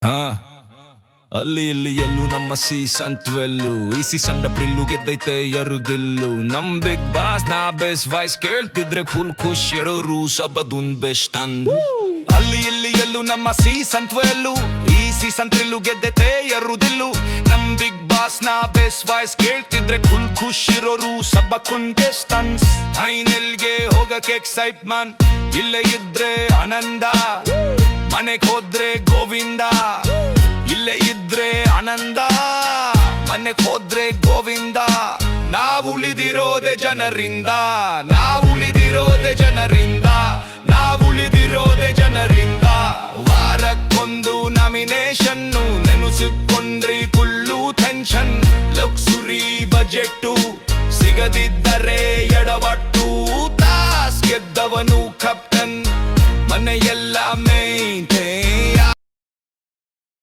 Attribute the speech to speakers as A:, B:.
A: ಹಾ ಅಲ್ಲಿ ಇಲ್ಲಿ ಎಲ್ಲೂ ನಮ್ಮ ಸೀಸನ್ 12 ಈ ಸೀಸನ್ ಪ್ರಿಲ್ಲು ಗೆದ್ದೈತೆ ಎರುದಿಲ್ಲು ನಮ್ ಬಿಗ್ ಬಾಸ್ ನಾ ಬೆಸ್ಟ್ ವಾಯ್ಸ್ ಕೇಳ್ತಿದ್ರೆ ಫುಲ್ ಖುಷ್ ಇರೋರು ಸಬದುನ್ ಬೆಸ್ಟ್ ಅಂದು ಅಲ್ಲಿ ಇಲ್ಲಿ ಎಲ್ಲೂ ನಮ್ಮ ಸೀಸನ್ 12 ಈ ಸೀಸನ್ ಥ್ರಿಲ್ಲು ಗೆದ್ದೈತೆ ಎರುದಿಲ್ಲು ನಮ್ ಬಿಗ್ ಬಾಸ್ ನಾ ಬೆಸ್ಟ್ ವಾಯ್ಸ್ ಕೇಳ್ತಿದ್ರೆ ಫುಲ್ ಖುಷ್ ಇರೋರು ಸಬಕುನ್ ಬೆಸ್ಟ್ ಅನ್ಸ್ ಫೈನಲ್ಗೆ ಹೋಗಕ್ಕೆ ಎಕ್ಸೈಟ್ಮೆಂಟ್ ಇಲ್ಲೇ ಇದ್ರೆ ಆನಂದ ಮನೆಗೆ ಹೋದ್ರೆ ಗೋವಿಂದ ಇಲ್ಲೇ ಇದ್ರೆ ಆನಂದ ಮನೆಗೆ ಹೋದ್ರೆ ಗೋವಿಂದ ನಾವು ಉಳಿದಿರೋದೆ ಜನರಿಂದ ನಾವು ಉಳಿದಿರೋದೆ ಜನರಿಂದ ನಾವು ಉಳಿದಿರೋದೆ ಜನರಿಂದ ವಾರಕ್ಕೊಂದು ನಾಮಿನೇಷನ್ನು ನೆನೆಸಿಕೊಂಡ್ರಿ ಫುಲ್ಲು ಟೆನ್ಷನ್ ಲಕ್ಸುರಿ ಬಜೆಟ್ಟು ಸಿಗದಿದ್ದರೆ ಎಡವಟ್ಟು ತಾಸ್ ಗೆದ್ದವನು ಕಪ್ಟನ್ ಮನೆಯೆಲ್ಲ ಮೇನ್